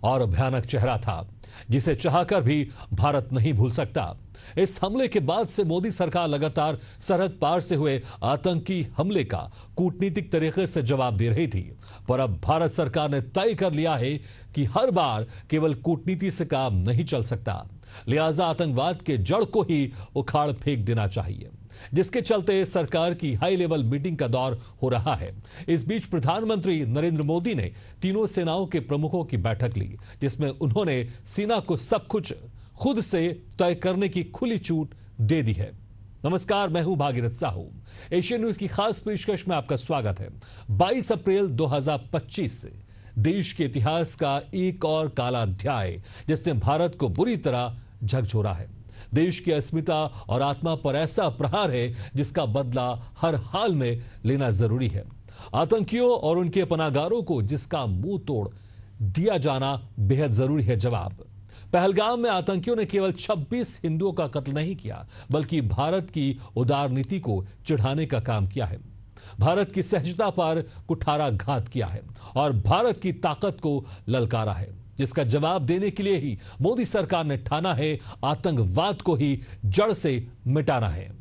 और भयानक चेहरा था जिसे चाहकर भी भारत नहीं भूल सकता। इस हमले के बाद से मोदी सरकार लगातार सरहद पार से हुए आतंकी हमले का कूटनीतिक तरीके से जवाब दे रही थी, पर अब भारत सरकार ने तय कर लिया है कि हर बार केवल कूटनीति से काम नहीं चल सकता, लिहाजा आतंकवाद के जड़ को ही उखाड़ फेंक देना चाहिए, जिसके चलते सरकार की हाई लेवल मीटिंग का दौर हो रहा है। इस बीच प्रधानमंत्री नरेंद्र मोदी ने तीनों सेनाओं के प्रमुखों की बैठक ली, जिसमें उन्होंने सेना को सब कुछ खुद से तय करने की खुली छूट दे दी है। नमस्कार, मैं हूं भागीरथ साहू। एशियन न्यूज की खास पेशकश में आपका स्वागत है। 22 अप्रैल 2025 से देश के इतिहास का एक और काला अध्याय, जिसने भारत को बुरी तरह झकझोरा है। देश की अस्मिता और आत्मा पर ऐसा प्रहार है जिसका बदला हर हाल में लेना जरूरी है। आतंकियों और उनके पनाहगारों को जिसका मुंह तोड़ दिया जाना बेहद जरूरी है जवाब। पहलगाम में आतंकियों ने केवल 26 हिंदुओं का कत्ल नहीं किया, बल्कि भारत की उदार नीति को चिढ़ाने का काम किया है। भारत की सहजता पर कुठाराघात किया है और भारत की ताकत को ललकारा है, जिसका जवाब देने के लिए ही मोदी सरकार ने ठाना है आतंकवाद को ही जड़ से मिटाना है।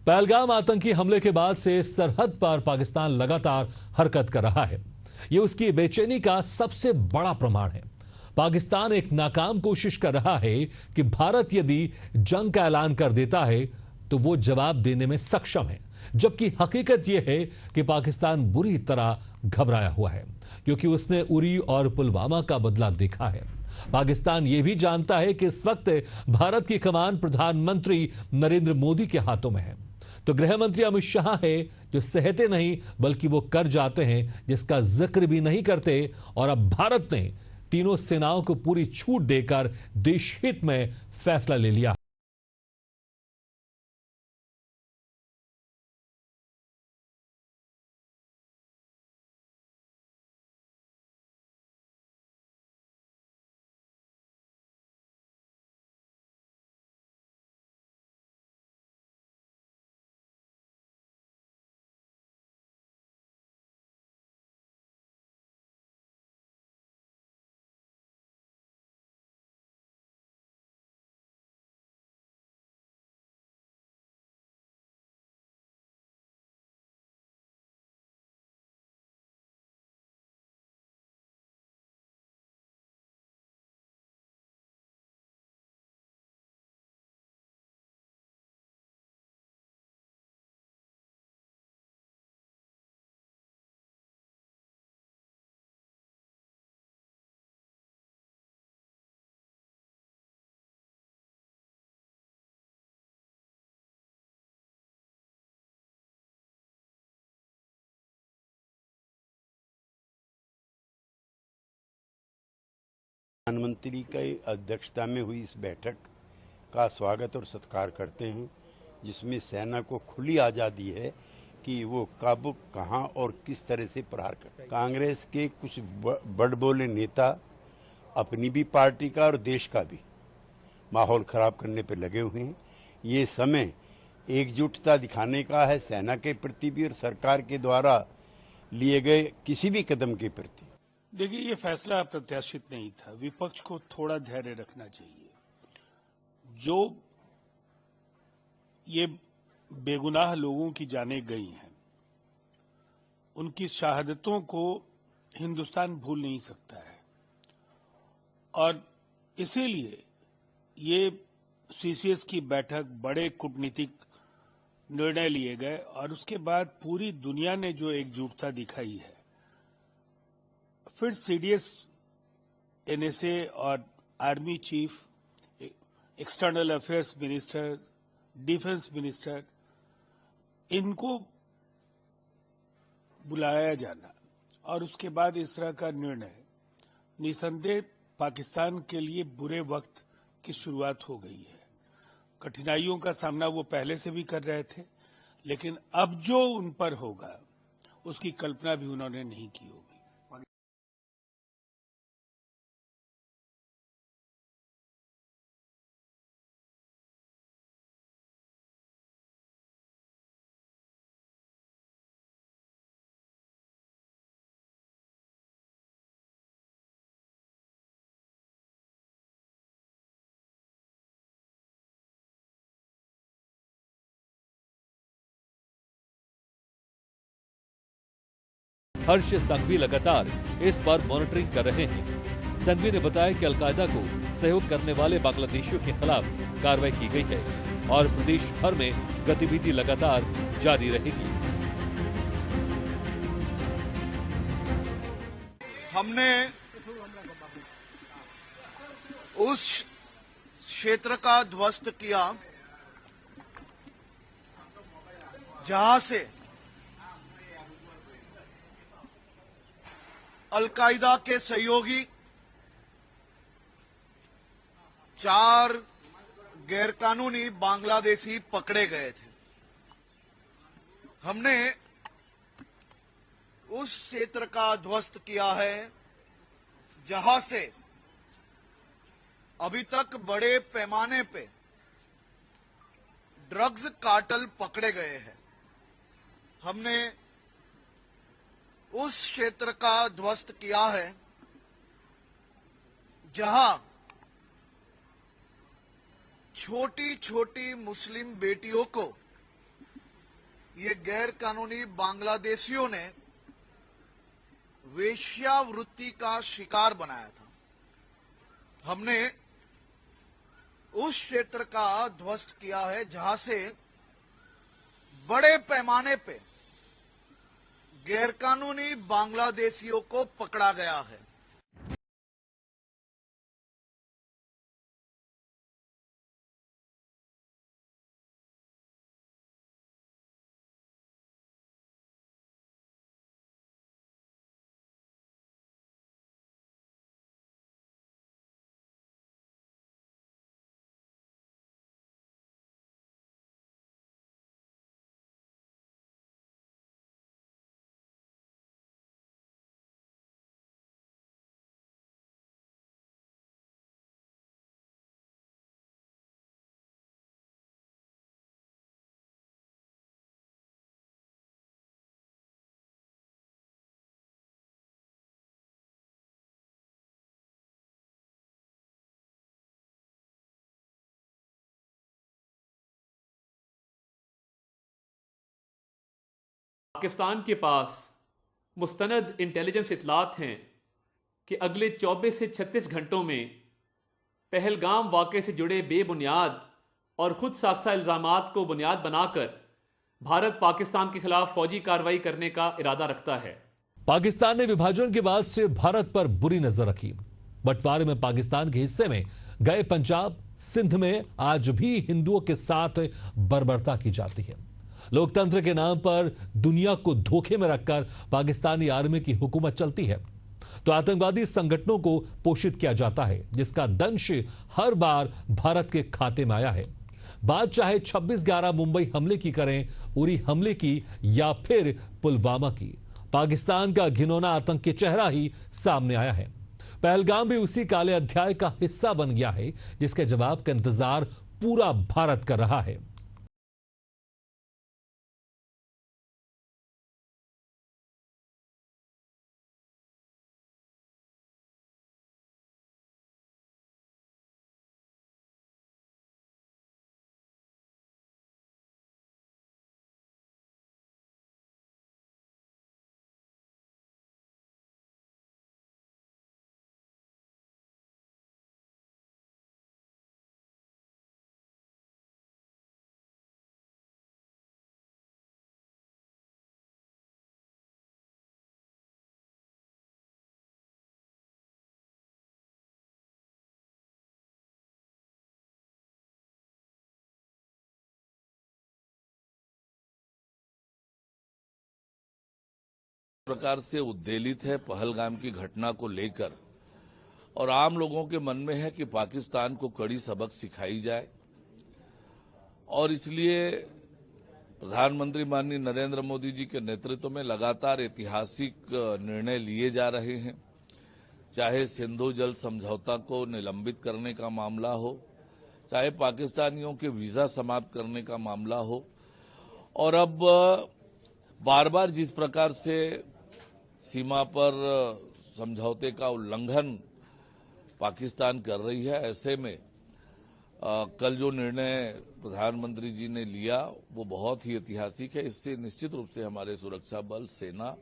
पहलगाम आतंकी हमले के बाद से सरहद पर पाकिस्तान लगातार हरकत कर रहा है। यह उसकी बेचैनी का सबसे बड़ा प्रमाण है। पाकिस्तान एक नाकाम कोशिश कर रहा है कि भारत यदि जंग का ऐलान कर देता है तो वो जवाब देने में सक्षम है, जबकि हकीकत यह है कि पाकिस्तान बुरी तरह घबराया हुआ है, क्योंकि उसने उरी और पुलवामा का बदला देखा है। पाकिस्तान यह भी जानता है कि इस वक्त भारत की कमान प्रधानमंत्री नरेंद्र मोदी के हाथों में है, तो गृह मंत्री अमित शाह है जो सहते नहीं बल्कि वो कर जाते हैं, जिसका जिक्र भी नहीं करते। और अब भारत ने तीनों सेनाओं को पूरी छूट देकर देश हित में फैसला ले लिया। प्रधानमंत्री की अध्यक्षता में हुई इस बैठक का स्वागत और सत्कार करते हैं, जिसमें सेना को खुली आज़ादी है कि वो कब, कहां और किस तरह से प्रहार करे। कांग्रेस के कुछ बड़बोले नेता अपनी भी पार्टी का और देश का भी माहौल खराब करने पर लगे हुए हैं। ये समय एकजुटता दिखाने का है, सेना के प्रति भी और सरकार के द्वारा लिए गए किसी भी कदम के प्रति। देखिए, ये फैसला अप्रत्याशित नहीं था। विपक्ष को थोड़ा धैर्य रखना चाहिए। जो ये बेगुनाह लोगों की जानें गई हैं, उनकी शहादतों को हिंदुस्तान भूल नहीं सकता है, और इसीलिए ये सीसीएस की बैठक, बड़े कूटनीतिक निर्णय लिए गए, और उसके बाद पूरी दुनिया ने जो एकजुटता दिखाई है, फिर सीडीएस, एनएसए और army chief, external affairs minister, defence minister, इनको बुलाया जाना और उसके बाद इस तरह का निर्णय निसंदेह पाकिस्तान के लिए बुरे वक्त की शुरुआत हो गई है। कठिनाइयों का सामना वो पहले से भी कर रहे थे, लेकिन अब जो उन पर होगा उसकी कल्पना भी उन्होंने नहीं की होगी। हर्ष संघवी लगातार इस पर मॉनिटरिंग कर रहे हैं। संघवी ने बताया कि अलकायदा को सहयोग करने वाले बांग्लादेशियों के खिलाफ कार्रवाई की गई है और प्रदेश भर में गतिविधि लगातार जारी रहेगी। हमने उस क्षेत्र का ध्वस्त किया जहां से अलकायदा के सहयोगी 4 गैरकानूनी बांग्लादेशी पकड़े गए थे। हमने उस क्षेत्र का ध्वस्त किया है जहां से अभी तक बड़े पैमाने पे ड्रग्स कार्टेल पकड़े गए हैं। हमने उस क्षेत्र का ध्वस्त किया है जहां छोटी छोटी मुस्लिम बेटियों को ये गैर कानूनी बांग्लादेशियों ने वेश्यावृत्ति का शिकार बनाया था। हमने उस क्षेत्र का ध्वस्त किया है जहां से बड़े पैमाने पे गैरकानूनी बांग्लादेशियों को पकड़ा गया है। पाकिस्तान के पास मुस्तनद इंटेलिजेंस इतलात हैं कि अगले 24 से 36 घंटों में पहलगाम वाक़े से जुड़े बेबुनियाद और खुद साख्ता इल्ज़ामात को बुनियाद बनाकर भारत पाकिस्तान के खिलाफ फौजी कार्रवाई करने का इरादा रखता है। पाकिस्तान ने विभाजन के बाद से भारत पर बुरी नजर रखी। बंटवारे में पाकिस्तान के हिस्से में गए पंजाब, सिंध में आज भी हिंदुओं के साथ बर्बरता की जाती है। लोकतंत्र के नाम पर दुनिया को धोखे में रखकर पाकिस्तानी आर्मी की हुकूमत चलती है तो आतंकवादी संगठनों को पोषित किया जाता है, जिसका दंश हर बार भारत के खाते में आया है। बात चाहे 26/11 मुंबई हमले की करें, उरी हमले की या फिर पुलवामा की, पाकिस्तान का घिनौना आतंकी चेहरा ही सामने आया है। पहलगाम भी उसी काले अध्याय का हिस्सा बन गया है, जिसके जवाब का इंतजार पूरा भारत कर रहा है। प्रकार से उद्वेलित है पहलगाम की घटना को लेकर और आम लोगों के मन में है कि पाकिस्तान को कड़ी सबक सिखाई जाए और इसलिए प्रधानमंत्री माननीय नरेंद्र मोदी जी के नेतृत्व में लगातार ऐतिहासिक निर्णय लिए जा रहे हैं, चाहे सिंधु जल समझौता को निलंबित करने का मामला हो, चाहे पाकिस्तानियों के वीजा समाप्त करने का मामला हो, और अब बार बार जिस प्रकार से सीमा पर समझौते का उल्लंघन पाकिस्तान कर रही है, ऐसे में कल जो निर्णय प्रधानमंत्री जी ने लिया वो बहुत ही ऐतिहासिक है। इससे निश्चित रूप से हमारे सुरक्षा बल, सेना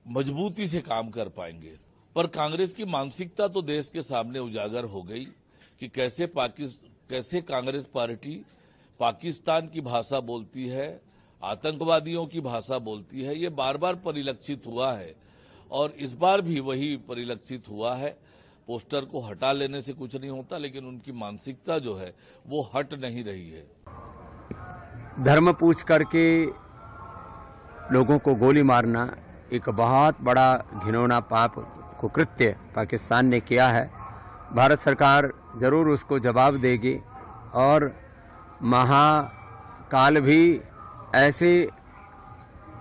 मजबूती से काम कर पाएंगे। पर कांग्रेस की मानसिकता तो देश के सामने उजागर हो गई कि कैसे कांग्रेस पार्टी पाकिस्तान की भाषा बोलती है, आतंकवादियों की भाषा बोलती है। ये बार बार परिलक्षित हुआ है और इस बार भी वही परिलक्षित हुआ है। पोस्टर को हटा लेने से कुछ नहीं होता, लेकिन उनकी मानसिकता जो है वो हट नहीं रही है। धर्म पूछ करके लोगों को गोली मारना एक बहुत बड़ा घिनौना पाप कुकृत्य पाकिस्तान ने किया है। भारत सरकार जरूर उसको जवाब देगी और महाकाल भी ऐसे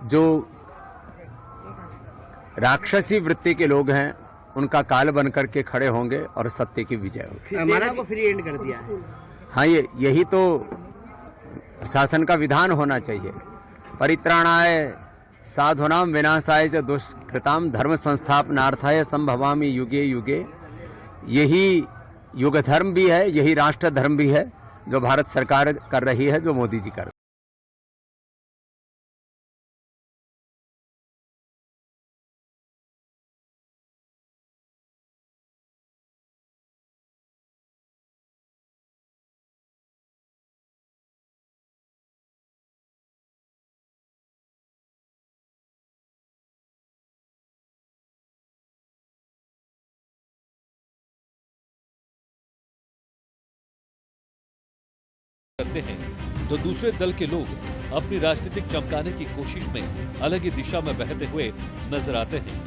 जो राक्षसी वृत्ति के लोग हैं उनका काल बन करके खड़े होंगे और सत्य की विजय होगी। हमारा को फ्री एंड कर दिया है। हाँ, यही तो शासन का विधान होना चाहिए। परित्राणाय साधूनां विनाशाय च दुष्कृतां धर्म संस्थापनार्थाय संभवामि युगे युगे। यही युग धर्म भी है, यही राष्ट्र धर्म भी है जो भारत सरकार कर रही है, जो मोदी जी कर रहे हैं। करते हैं तो दूसरे दल के लोग अपनी राजनीतिक चमकाने की कोशिश में अलग ही दिशा में बहते हुए नजर आते हैं।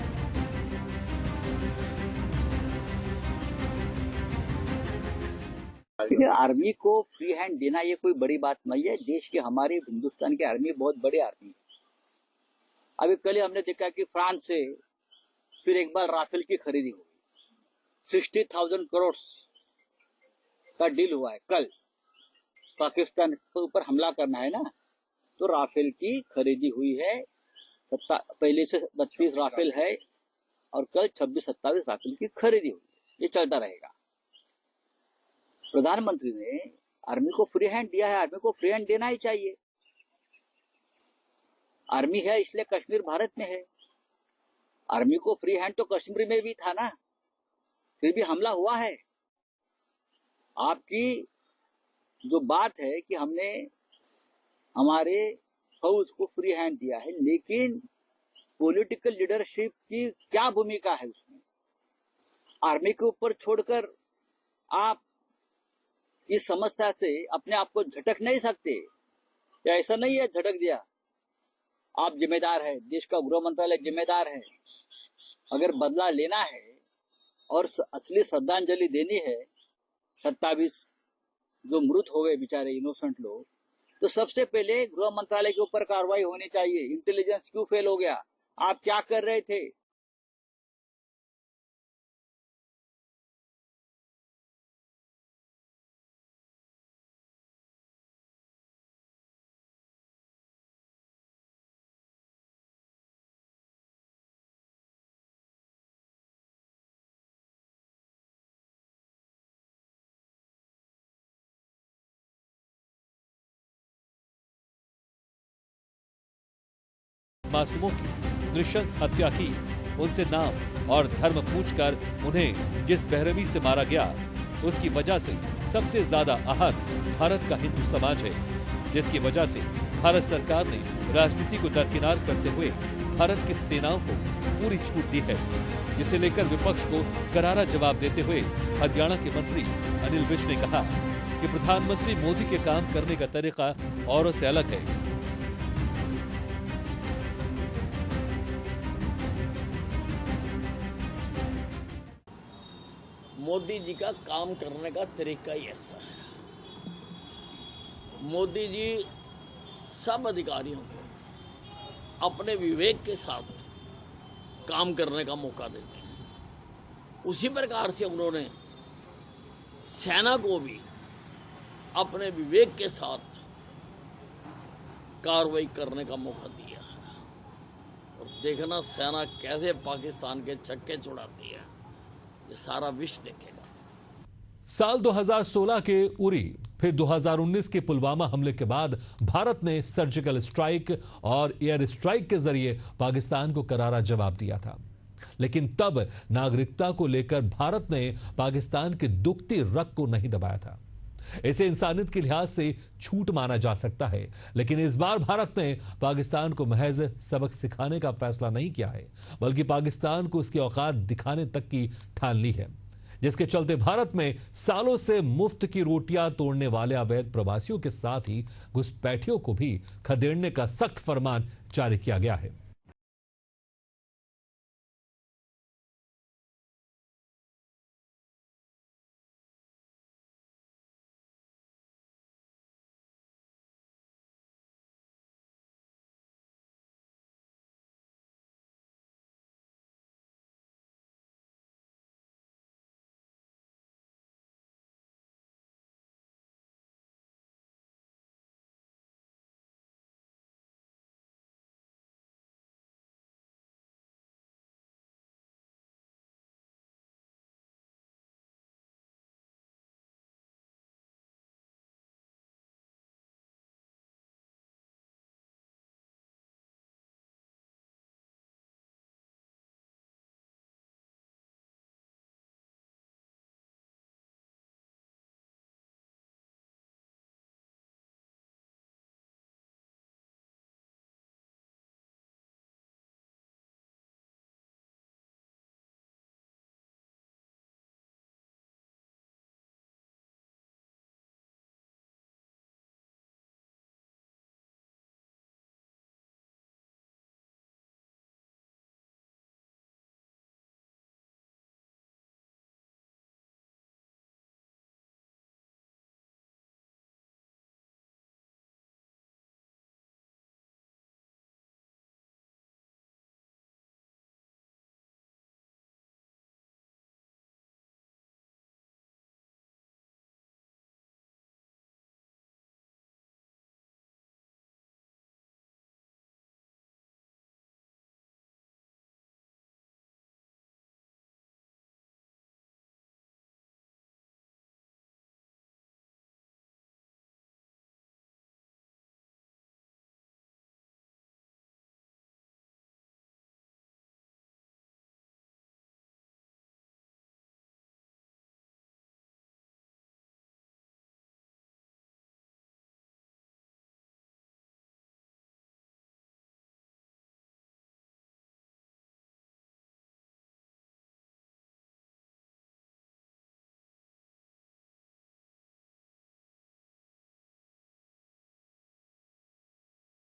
आर्मी को फ्री हैंड देना ये कोई बड़ी बात नहीं है। देश के हमारे हिंदुस्तान की आर्मी बहुत बड़ी आर्मी है। अभी कल हमने देखा कि फ्रांस से फिर एक बार राफेल की खरीदी हुई। 60,000 करोड़ का डील हुआ है। कल पाकिस्तान के ऊपर हमला करना है ना, तो राफेल की खरीदी हुई है। पहले से 32 राफेल है और कल 26-27 राफेल की खरीदी हुई है। ये चलता रहेगा। प्रधानमंत्री ने आर्मी को फ्री हैंड दिया है, आर्मी को फ्री हैंड देना ही चाहिए। आर्मी है इसलिए कश्मीर भारत में है। आर्मी को फ्री हैंड तो कश्मीर में भी था ना, फिर भी हमला हुआ है। आपकी जो बात है कि हमने हमारे फौज को फ्री हैंड दिया है, लेकिन पॉलिटिकल लीडरशिप की क्या भूमिका है उसमें? आर्मी के ऊपर छोड़कर आप इस समस्या से अपने आप को झटक नहीं सकते। या ऐसा नहीं है झटक दिया, आप जिम्मेदार है, देश का गृह मंत्रालय जिम्मेदार है। अगर बदला लेना है और असली श्रद्धांजलि देनी है 27 जो मृत हो गए बेचारे इनोसेंट लोग, तो सबसे पहले गृह मंत्रालय के ऊपर कार्रवाई होनी चाहिए। इंटेलिजेंस क्यों फेल हो गया? आप क्या कर रहे थे? मासूमों की नृशंस हत्या की, उनसे नाम और धर्म पूछकर उन्हें जिस बेरहमी से मारा गया, उसकी वजह से सबसे ज्यादा आहत भारत का हिंदू समाज है, जिसकी वजह से भारत सरकार ने राजनीति को दरकिनार करते हुए भारत की सेनाओं को पूरी छूट दी है, जिसे लेकर विपक्ष को करारा जवाब देते हुए हरियाणा के मंत्री अनिल विज ने कहा कि प्रधानमंत्री मोदी के काम करने का तरीका औरों से अलग है। मोदी जी का काम करने का तरीका ही ऐसा है। मोदी जी सब अधिकारियों को अपने विवेक के साथ काम करने का मौका देते हैं। उसी प्रकार से उन्होंने सेना को भी अपने विवेक के साथ कार्रवाई करने का मौका दिया है। और देखना सेना कैसे पाकिस्तान के छक्के छुड़ाती है, ये सारा विश्व देखेगा। साल 2016 के उरी, फिर 2019 के पुलवामा हमले के बाद भारत ने सर्जिकल स्ट्राइक और एयर स्ट्राइक के जरिए पाकिस्तान को करारा जवाब दिया था। लेकिन तब नागरिकता को लेकर भारत ने पाकिस्तान की दुखती रग को नहीं दबाया था। इसे इंसानियत के लिहाज से छूट माना जा सकता है, लेकिन इस बार भारत ने पाकिस्तान को महज सबक सिखाने का फैसला नहीं किया है, बल्कि पाकिस्तान को उसकी औकात दिखाने तक की ठान ली है, जिसके चलते भारत में सालों से मुफ्त की रोटियां तोड़ने वाले अवैध प्रवासियों के साथ ही घुसपैठियों को भी खदेड़ने का सख्त फरमान जारी किया गया है।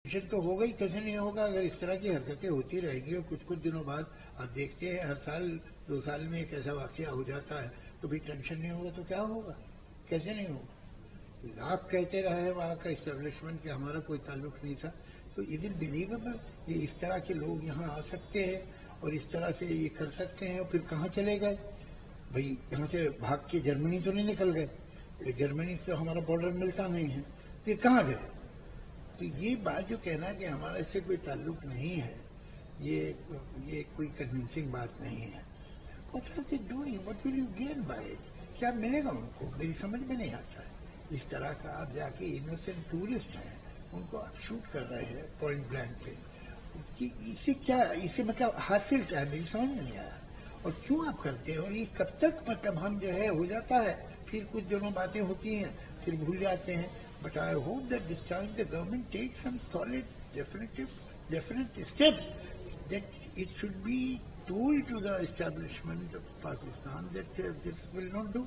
तो होगा ही, कैसे नहीं होगा। अगर इस तरह की हरकतें होती रहेगी और कुछ कुछ दिनों बाद आप देखते हैं हर साल 2 साल में एक ऐसा वाकया हो जाता है, तो भी टेंशन नहीं होगा तो क्या होगा, कैसे नहीं होगा। लाख कहते रहे वहाँ का इस्टेब्लिशमेंट कि हमारा कोई ताल्लुक नहीं था, तो इज इट बिलीवेबल ये इस तरह के लोग यहाँ आ सकते हैं और इस तरह से ये कर सकते हैं। और फिर कहाँ चले गए भाई, यहाँ से भाग के जर्मनी तो नहीं निकल गए, जर्मनी से हमारा बॉर्डर मिलता नहीं है, तो ये कहाँ गए। तो ये बात जो कहना कि हमारा इससे कोई ताल्लुक नहीं है, ये कोई कन्विंसिंग बात नहीं है। What are they doing, what will you gain by it, क्या मिलेगा उनको, मेरी समझ में नहीं आता है। इस तरह का आप जाके इनोसेंट टूरिस्ट हैं, उनको आप शूट कर रहे हैं पॉइंट ब्लैंक पे, कि इससे क्या, इससे मतलब हासिल क्या है, मेरी समझ में नहीं आया। और क्यों आप करते हैं, और ये कब तक मतलब हम जो है हो जाता है, फिर कुछ दिनों बातें होती हैं फिर भूल जाते हैं। But I hope that this time the government takes some solid, definite steps, that it should be told to the establishment of Pakistan that this will not do.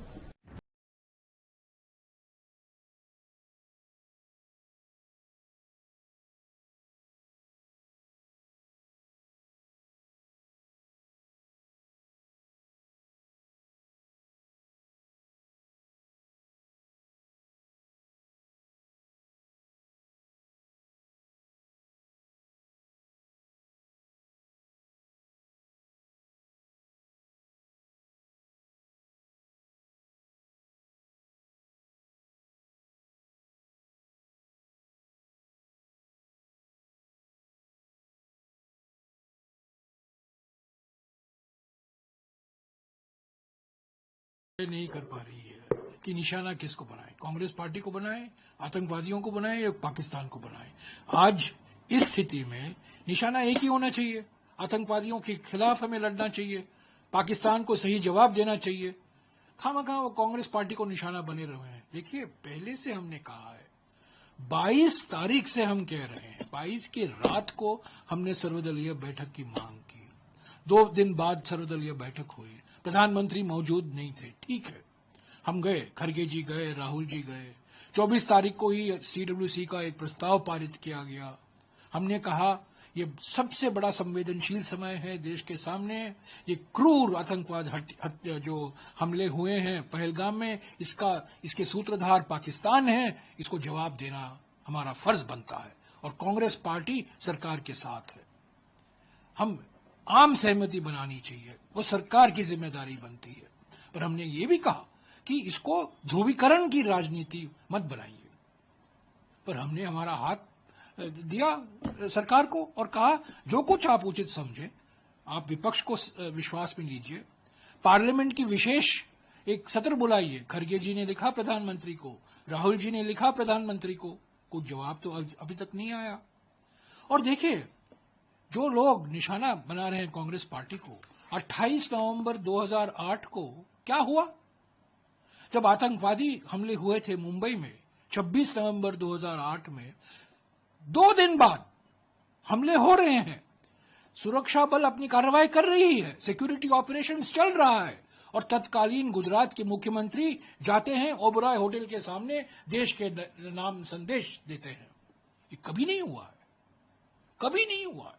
नहीं कर पा रही है कि निशाना किसको बनाए, कांग्रेस पार्टी को बनाए, आतंकवादियों को बनाए या पाकिस्तान को बनाए। आज इस स्थिति में निशाना एक ही होना चाहिए, आतंकवादियों के खिलाफ हमें लड़ना चाहिए, पाकिस्तान को सही जवाब देना चाहिए। खामखा वो कांग्रेस पार्टी को निशाना बने रहे हैं। देखिए, पहले से हमने कहा है, 22 तारीख से हम कह रहे हैं, 22 की रात को हमने सर्वदलीय बैठक की मांग की। 2 दिन बाद सर्वदलीय बैठक हुई, प्रधानमंत्री मौजूद नहीं थे, ठीक है, हम गए, खरगे जी गए, राहुल जी गए। 24 तारीख को ही CWC का एक प्रस्ताव पारित किया गया। हमने कहा ये सबसे बड़ा संवेदनशील समय है देश के सामने, ये क्रूर आतंकवाद जो हमले हुए हैं पहलगाम में, इसके सूत्रधार पाकिस्तान है, इसको जवाब देना हमारा फर्ज बनता है और कांग्रेस पार्टी सरकार के साथ है। हम आम सहमति बनानी चाहिए, वो सरकार की जिम्मेदारी बनती है। पर हमने ये भी कहा कि इसको ध्रुवीकरण की राजनीति मत बनाइए। पर हमने हमारा हाथ दिया सरकार को और कहा जो कुछ आप उचित समझे, आप विपक्ष को विश्वास में लीजिए, पार्लियामेंट की विशेष एक सत्र बुलाइए। खरगे जी ने लिखा प्रधानमंत्री को, राहुल जी ने लिखा प्रधानमंत्री को, कुछ जवाब तो अभी तक नहीं आया। और देखिए, जो लोग निशाना बना रहे हैं कांग्रेस पार्टी को, 28 नवंबर 2008 को क्या हुआ? जब आतंकवादी हमले हुए थे मुंबई में 26 नवंबर 2008 में, 2 दिन बाद हमले हो रहे हैं, सुरक्षा बल अपनी कार्रवाई कर रही है, सिक्योरिटी ऑपरेशंस चल रहा है और तत्कालीन गुजरात के मुख्यमंत्री जाते हैं ओबराय होटल के सामने, देश के नाम संदेश देते हैं। ये कभी नहीं हुआ है, कभी नहीं हुआ है,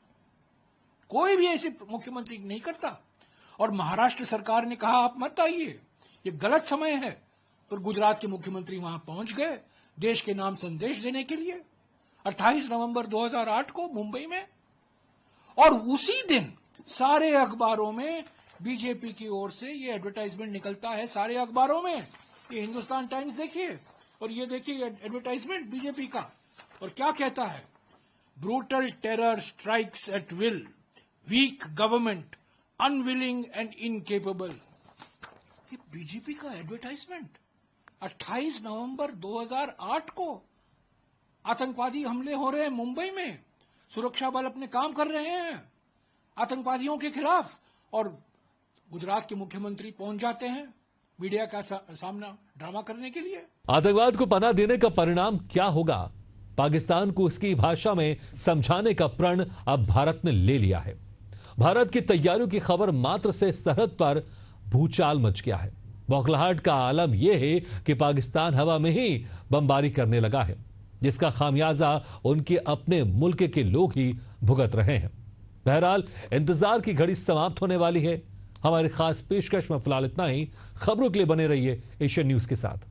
कोई भी ऐसे मुख्यमंत्री नहीं करता। और महाराष्ट्र सरकार ने कहा आप मत आइए, ये गलत समय है, पर गुजरात के मुख्यमंत्री वहां पहुंच गए देश के नाम संदेश देने के लिए 28 नवंबर 2008 को मुंबई में। और उसी दिन सारे अखबारों में बीजेपी की ओर से ये एडवर्टाइजमेंट निकलता है, सारे अखबारों में। ये हिंदुस्तान टाइम्स देखिए और ये देखिए एडवर्टाइजमेंट बीजेपी का, और क्या कहता है? Brutal terror strikes at will, weak government, unwilling and incapable. ये बीजेपी का एडवर्टाइजमेंट 28 नवंबर 2008 को। आतंकवादी हमले हो रहे हैं मुंबई में, सुरक्षा बल अपने काम कर रहे हैं आतंकवादियों के खिलाफ, और गुजरात के मुख्यमंत्री पहुंच जाते हैं मीडिया का सामना ड्रामा करने के लिए। आतंकवाद को पनाह देने का परिणाम क्या होगा? पाकिस्तान को उसकी भाषा में समझाने का प्रण अब भारत ने ले लिया है। भारत की तैयारियों की खबर मात्र से सरहद पर भूचाल मच गया है। बौखलाहट का आलम यह है कि पाकिस्तान हवा में ही बमबारी करने लगा है, जिसका खामियाजा उनके अपने मुल्क के लोग ही भुगत रहे हैं। बहरहाल इंतजार की घड़ी समाप्त होने वाली है। हमारी खास पेशकश में फिलहाल इतना ही। खबरों के लिए बने रहिए एशियन न्यूज के साथ।